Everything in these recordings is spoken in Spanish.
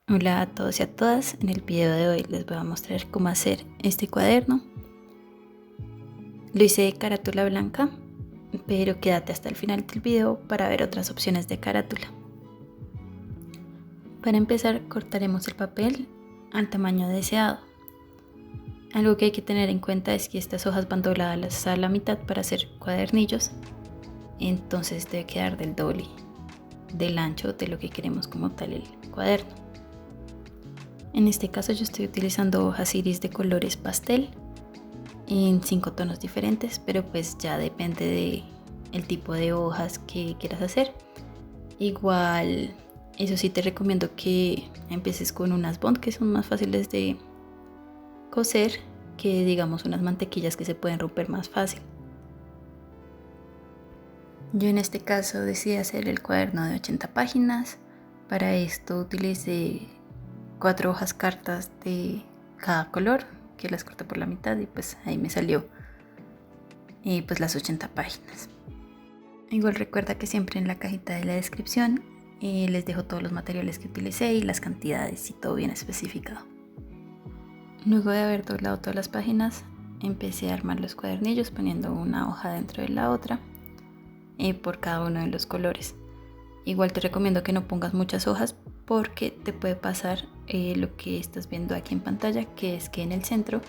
Hola a todos y a todas, en el video de hoy les voy a mostrar cómo hacer este cuaderno. Lo hice de carátula blanca, pero quédate hasta el final del video para ver otras opciones de carátula. Para empezar cortaremos el papel al tamaño deseado. Algo que hay que tener en cuenta es que estas hojas van dobladas a la mitad para hacer cuadernillos, entonces debe quedar del doble del ancho de lo que queremos como tal el cuaderno. En este caso yo estoy utilizando hojas iris de colores pastel en 5 tonos diferentes, pero pues ya depende de el tipo de hojas que quieras hacer. Igual, eso sí te recomiendo que empieces con unas bond que son más fáciles de coser que digamos unas mantequillas que se pueden romper más fácil. Yo en este caso decidí hacer el cuaderno de 80 páginas. Para esto utilicé 4 hojas cartas de cada color, que las corté por la mitad y pues ahí me salió pues las 80 páginas. Igual recuerda que siempre en la cajita de la descripción les dejo todos los materiales que utilicé y las cantidades y todo bien especificado. Luego de haber doblado todas las páginas, empecé a armar los cuadernillos poniendo una hoja dentro de la otra por cada uno de los colores. Igual te recomiendo que no pongas muchas hojas porque te puede pasar lo que estás viendo aquí en pantalla, que es que en el centro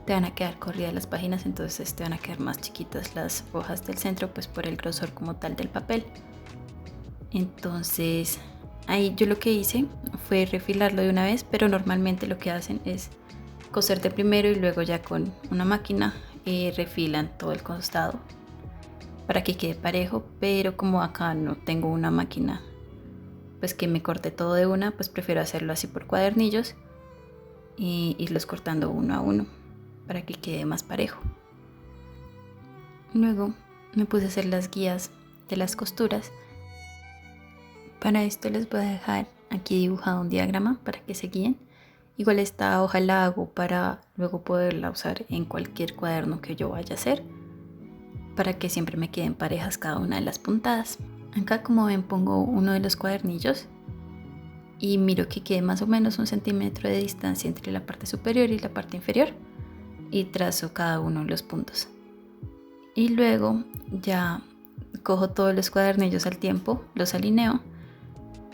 te van a quedar corridas las páginas, entonces te van a quedar más chiquitas las hojas del centro, pues por el grosor como tal del papel. Entonces ahí yo lo que hice fue refilarlo de una vez, pero normalmente lo que hacen es coserte primero y luego ya con una máquina refilan todo el costado para que quede parejo, pero como acá no tengo una máquina pues que me corte todo de una, pues prefiero hacerlo así por cuadernillos y irlos cortando uno a uno para que quede más parejo. Luego me puse a hacer las guías de las costuras. Para esto les voy a dejar aquí dibujado un diagrama para que se guíen. Igual esta hoja la hago para luego poderla usar en cualquier cuaderno que yo vaya a hacer, para que siempre me queden parejas cada una de las puntadas. Acá, como ven, pongo uno de los cuadernillos y miro que quede más o menos 1 centímetro de distancia entre la parte superior y la parte inferior y trazo cada uno de los puntos. Y luego ya cojo todos los cuadernillos al tiempo, los alineo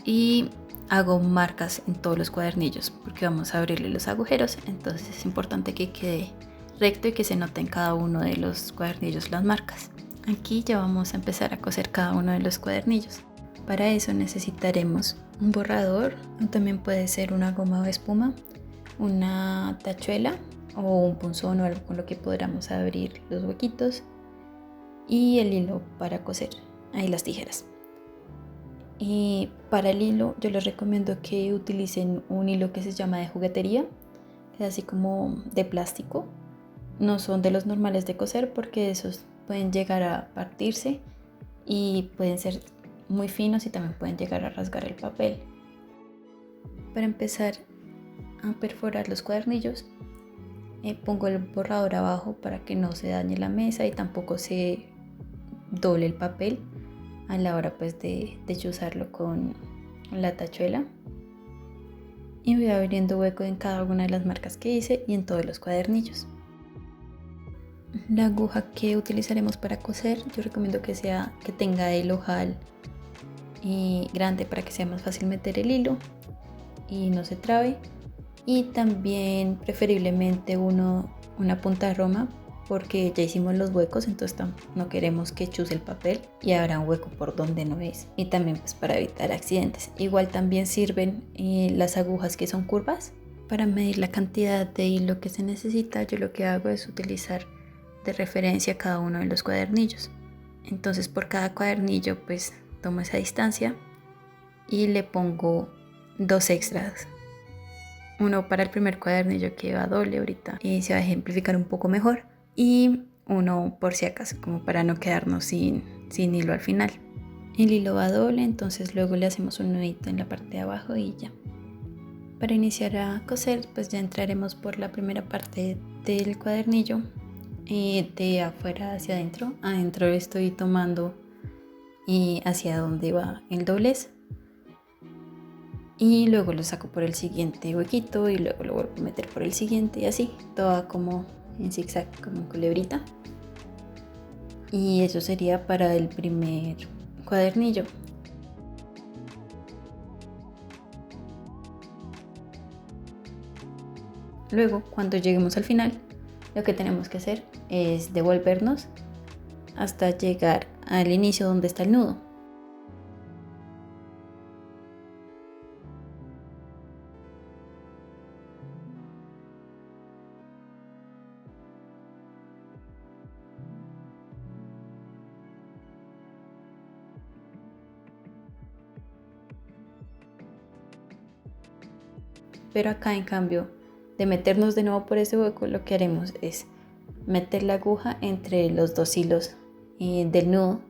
y hago marcas en todos los cuadernillos porque vamos a abrirle los agujeros, entonces es importante que quede recto y que se note en cada uno de los cuadernillos las marcas. Aquí ya vamos a empezar a coser cada uno de los cuadernillos. Para eso necesitaremos un borrador, también puede ser una goma o espuma, una tachuela o un punzón o algo con lo que podamos abrir los huequitos y el hilo para coser, ahí las tijeras. Y para el hilo yo les recomiendo que utilicen un hilo que se llama de juguetería, que es así como de plástico. No son de los normales de coser porque esos pueden llegar a partirse y pueden ser muy finos y también pueden llegar a rasgar el papel. Para empezar a perforar los cuadernillos, pongo el borrador abajo para que no se dañe la mesa y tampoco se doble el papel a la hora pues de usarlo con la tachuela. Y voy abriendo hueco en cada una de las marcas que hice y en todos los cuadernillos. La aguja que utilizaremos para coser yo recomiendo que tenga el ojal grande para que sea más fácil meter el hilo y no se trabe, y también preferiblemente una punta roma porque ya hicimos los huecos, entonces no queremos que chuze el papel y habrá un hueco por donde no es, y también pues para evitar accidentes. Igual también sirven las agujas que son curvas. Para medir la cantidad de hilo que se necesita, yo lo que hago es utilizar de referencia cada uno de los cuadernillos. Entonces por cada cuadernillo pues tomo esa distancia y le pongo 2 extras. Uno para el primer cuadernillo que va doble ahorita y se va a ejemplificar un poco mejor, y uno por si acaso, como para no quedarnos sin hilo al final. El hilo va doble, entonces luego le hacemos un nudito en la parte de abajo y ya. Para iniciar a coser pues ya entraremos por la primera parte del cuadernillo, de afuera hacia adentro. Adentro estoy tomando hacia donde va el doblez y luego lo saco por el siguiente huequito y luego lo vuelvo a meter por el siguiente y así, toda como en zigzag, como en culebrita. Y eso sería para el primer cuadernillo. Luego, cuando lleguemos al final, lo que tenemos que hacer es devolvernos hasta llegar al inicio donde está el nudo. Pero acá, en cambio de meternos de nuevo por ese hueco, lo que haremos es meter la aguja entre los dos hilos del nudo,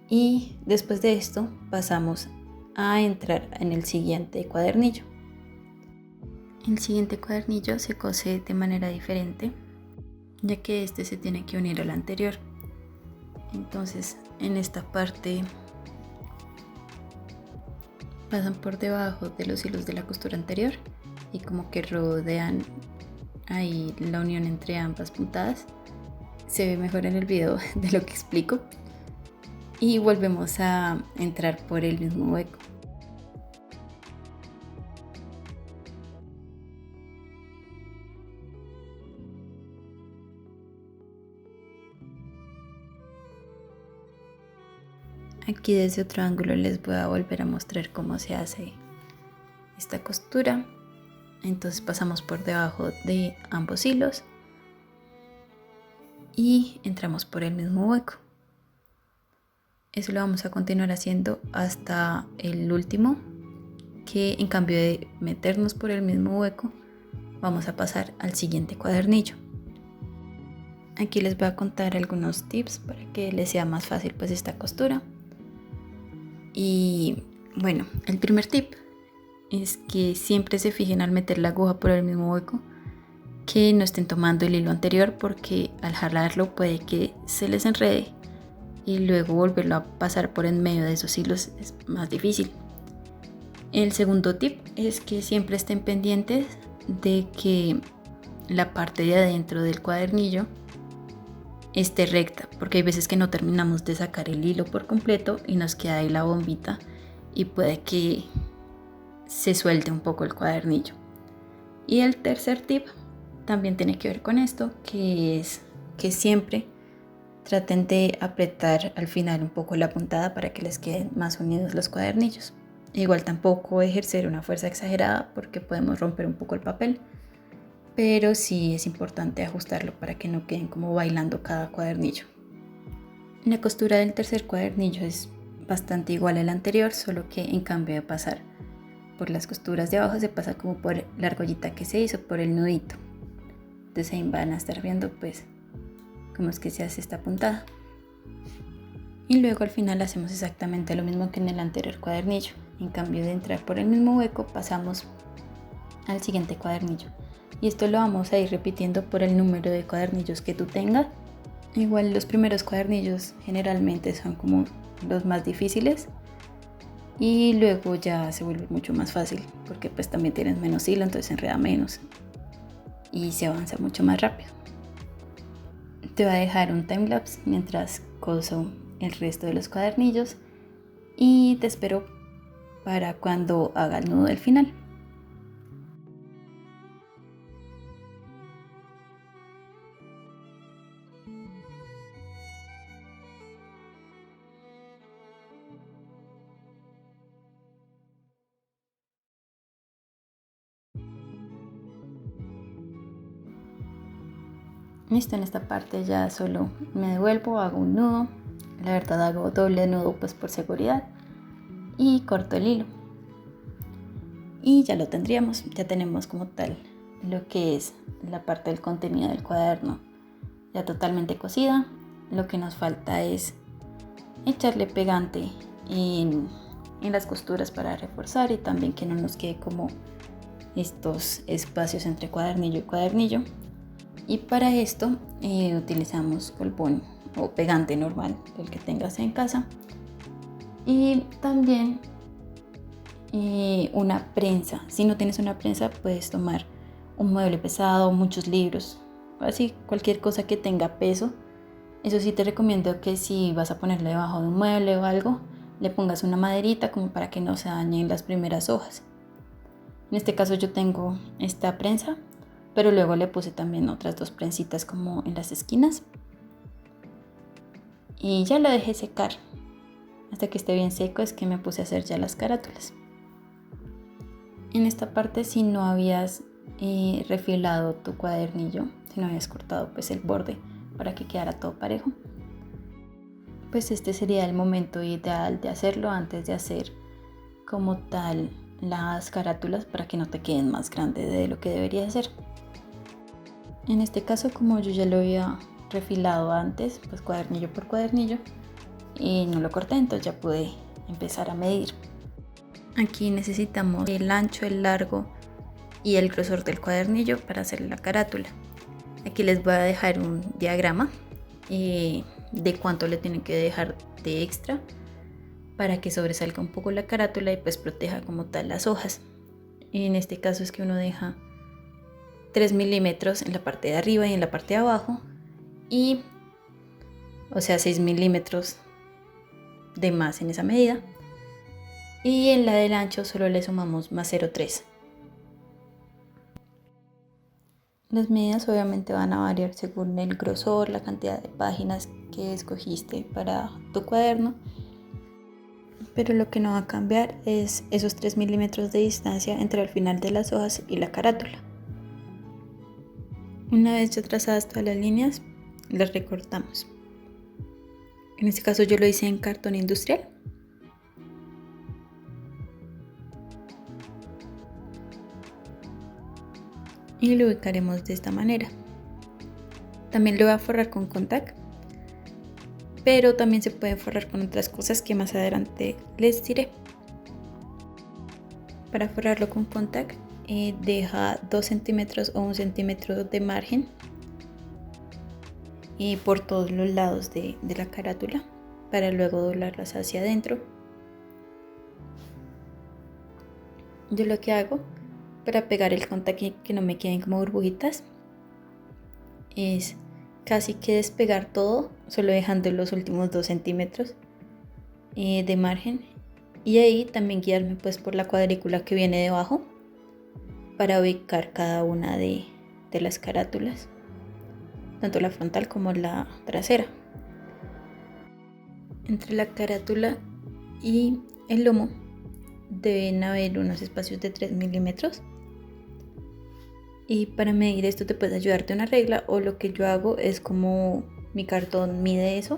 y después de esto pasamos a entrar en el siguiente cuadernillo. El siguiente cuadernillo se cose de manera diferente, ya que este se tiene que unir al anterior. Entonces, en esta parte pasan por debajo de los hilos de la costura anterior y como que rodean ahí la unión entre ambas puntadas. Se ve mejor en el video de lo que explico. Y volvemos a entrar por el mismo hueco. Aquí desde otro ángulo les voy a volver a mostrar cómo se hace esta costura. Entonces pasamos por debajo de ambos hilos y entramos por el mismo hueco. Eso lo vamos a continuar haciendo hasta el último, que en cambio de meternos por el mismo hueco, vamos a pasar al siguiente cuadernillo. Aquí les voy a contar algunos tips para que les sea más fácil pues esta costura. Y bueno, el primer tip es que siempre se fijen al meter la aguja por el mismo hueco que no estén tomando el hilo anterior, porque al jalarlo puede que se les enrede y luego volverlo a pasar por en medio de esos hilos es más difícil. El segundo tip es que siempre estén pendientes de que la parte de adentro del cuadernillo esté recta, porque hay veces que no terminamos de sacar el hilo por completo y nos queda ahí la bombita y puede que se suelte un poco el cuadernillo. Y el tercer tip también tiene que ver con esto, que es que siempre traten de apretar al final un poco la puntada para que les queden más unidos los cuadernillos. Igual tampoco ejercer una fuerza exagerada porque podemos romper un poco el papel, pero sí es importante ajustarlo para que no queden como bailando cada cuadernillo. La costura del tercer cuadernillo es bastante igual al anterior, solo que en cambio de pasar por las costuras de abajo se pasa como por la argollita que se hizo, por el nudito. Entonces ahí van a estar viendo pues cómo es que se hace esta puntada. Y luego al final hacemos exactamente lo mismo que en el anterior cuadernillo. En cambio de entrar por el mismo hueco, pasamos al siguiente cuadernillo. Y esto lo vamos a ir repitiendo por el número de cuadernillos que tú tengas. Igual los primeros cuadernillos generalmente son como los más difíciles y luego ya se vuelve mucho más fácil porque pues también tienes menos hilo, entonces se enreda menos y se avanza mucho más rápido. Te voy a dejar un timelapse mientras coso el resto de los cuadernillos y te espero para cuando haga el nudo del final. Listo, en esta parte ya solo me devuelvo, hago un nudo. La verdad hago doble nudo pues por seguridad y corto el hilo. Y ya lo tendríamos, ya tenemos como tal lo que es la parte del contenido del cuaderno ya totalmente cosida. Lo que nos falta es echarle pegante en las costuras para reforzar y también que no nos quede como estos espacios entre cuadernillo y cuadernillo. Y para esto utilizamos colbón o pegante normal, el que tengas en casa. Y también una prensa. Si no tienes una prensa, puedes tomar un mueble pesado, muchos libros, así cualquier cosa que tenga peso. Eso sí te recomiendo que si vas a ponerle debajo de un mueble o algo, le pongas una maderita como para que no se dañen las primeras hojas. En este caso yo tengo esta prensa, pero luego le puse también otras 2 prensitas como en las esquinas. Y ya lo dejé secar. Hasta que esté bien seco es que me puse a hacer ya las carátulas. En esta parte, si no habías refilado tu cuadernillo, si no habías cortado pues el borde para que quedara todo parejo, pues este sería el momento ideal de hacerlo antes de hacer como tal las carátulas, para que no te queden más grandes de lo que debería ser. En este caso, como yo ya lo había refilado antes, pues cuadernillo por cuadernillo, y no lo corté, entonces ya pude empezar a medir. Aquí necesitamos el ancho, el largo y el grosor del cuadernillo para hacer la carátula. Aquí les voy a dejar un diagrama de cuánto le tienen que dejar de extra para que sobresalga un poco la carátula y pues proteja como tal las hojas. En este caso es que uno deja 3 milímetros en la parte de arriba y en la parte de abajo, y o sea 6 milímetros de más en esa medida, y en la del ancho solo le sumamos más 0,3. Las medidas obviamente van a variar según el grosor, la cantidad de páginas que escogiste para tu cuaderno, pero lo que no va a cambiar es esos 3 milímetros de distancia entre el final de las hojas y la carátula. Una vez ya trazadas todas las líneas, las recortamos. En este caso yo lo hice en cartón industrial. Y lo ubicaremos de esta manera. También lo voy a forrar con contact, pero también se puede forrar con otras cosas que más adelante les diré. Para forrarlo con contact, deja 2 centímetros o 1 centímetro de margen por todos los lados de la carátula, para luego doblarlas hacia adentro. Yo lo que hago para pegar el contact y que no me queden como burbujitas es casi que despegar todo, solo dejando los últimos 2 centímetros de margen, y ahí también guiarme pues por la cuadrícula que viene debajo para ubicar cada una de las carátulas, tanto la frontal como la trasera. Entre la carátula y el lomo deben haber unos espacios de 3 milímetros, y para medir esto te puedes ayudarte una regla, o lo que yo hago es, como mi cartón mide eso,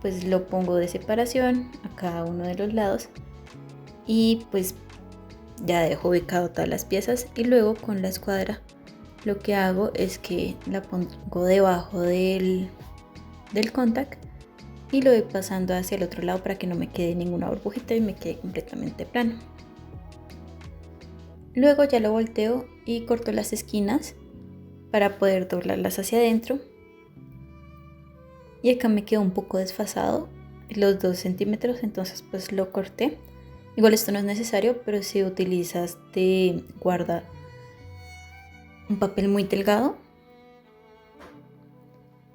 pues lo pongo de separación a cada uno de los lados y pues ya dejo ubicado todas las piezas. Y luego con la escuadra lo que hago es que la pongo debajo del contact y lo voy pasando hacia el otro lado para que no me quede ninguna burbujita y me quede completamente plano. Luego ya lo volteo y corto las esquinas para poder doblarlas hacia adentro. Y acá me quedó un poco desfasado los 2 centímetros, entonces pues lo corté. Igual esto no es necesario, pero si utilizas de guarda un papel muy delgado,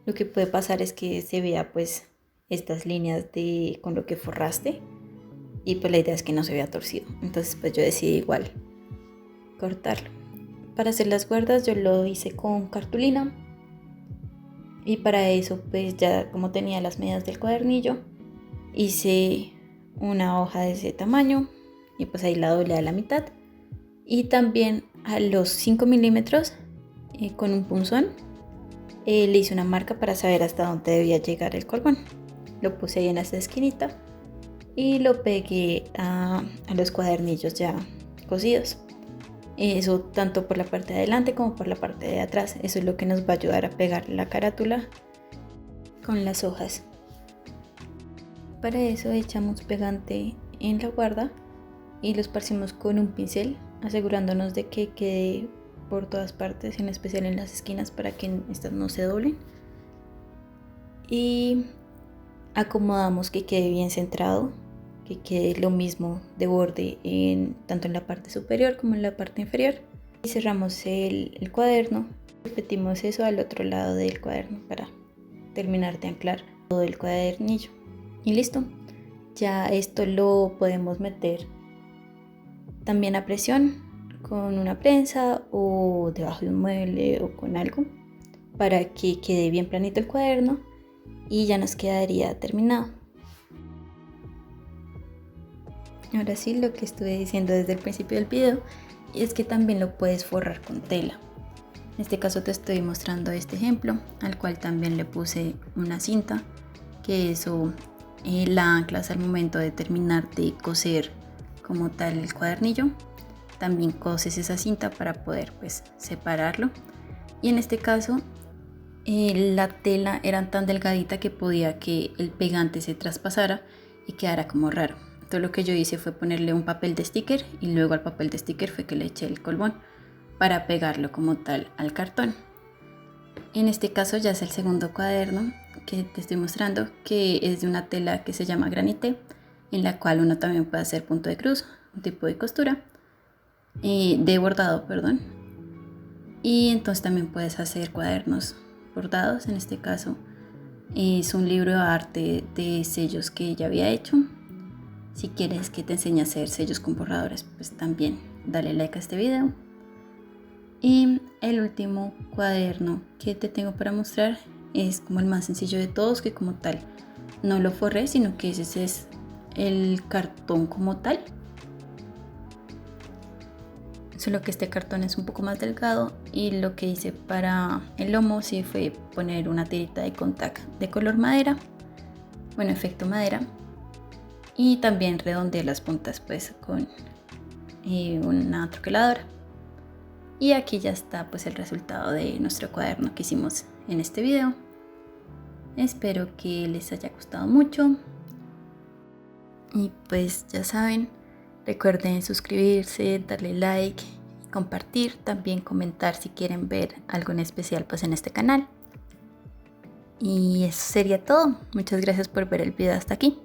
lo que puede pasar es que se vea pues estas líneas con lo que forraste, y pues la idea es que no se vea torcido. Entonces pues yo decidí igual cortarlo. Para hacer las guardas yo lo hice con cartulina, y para eso pues ya como tenía las medidas del cuadernillo, hice una hoja de ese tamaño y pues ahí la doblé a la mitad, y también a los 5 milímetros con un punzón le hice una marca para saber hasta dónde debía llegar el colgón. Lo puse ahí en esta esquinita y lo pegué a los cuadernillos ya cosidos. Eso tanto por la parte de adelante como por la parte de atrás. Eso es lo que nos va a ayudar a pegar la carátula con las hojas. Para eso echamos pegante en la guarda y lo esparcimos con un pincel, asegurándonos de que quede por todas partes, en especial en las esquinas, para que estas no se doblen. Y acomodamos que quede bien centrado, que quede lo mismo de borde tanto en la parte superior como en la parte inferior. Y cerramos el cuaderno. Repetimos eso al otro lado del cuaderno para terminar de anclar todo el cuadernillo. Y listo. Ya esto lo podemos meter también a presión con una prensa o debajo de un mueble o con algo para que quede bien planito el cuaderno y ya nos quedaría terminado. Ahora sí, lo que estuve diciendo desde el principio del video es que también lo puedes forrar con tela. En este caso te estoy mostrando este ejemplo, al cual también le puse una cinta, que eso la anclas al momento de terminar de coser como tal el cuadernillo. También coses esa cinta para poder pues separarlo. Y en este caso la tela era tan delgadita que podía que el pegante se traspasara y quedara como raro. Todo lo que yo hice fue ponerle un papel de sticker y luego al papel de sticker fue que le eché el colbón para pegarlo como tal al cartón. En este caso ya es el segundo cuaderno que te estoy mostrando, que es de una tela que se llama granité, en la cual uno también puede hacer punto de cruz, un tipo de costura, de bordado, perdón. Y entonces también puedes hacer cuadernos bordados. En este caso es un libro de arte de sellos que ya había hecho. Si quieres que te enseñe a hacer sellos con borradores, pues también dale like a este video. Y el último cuaderno que te tengo para mostrar es como el más sencillo de todos, que como tal no lo forré, sino que ese es el cartón como tal. Solo que este cartón es un poco más delgado y lo que hice para el lomo sí fue poner una tirita de contact de color madera, bueno, efecto madera, y también redondeé las puntas pues con una troqueladora. Y aquí ya está pues el resultado de nuestro cuaderno que hicimos en este video. Espero que les haya gustado mucho. Y pues ya saben, recuerden suscribirse, darle like, compartir, también comentar si quieren ver algo en especial pues en este canal. Y eso sería todo. Muchas gracias por ver el video hasta aquí.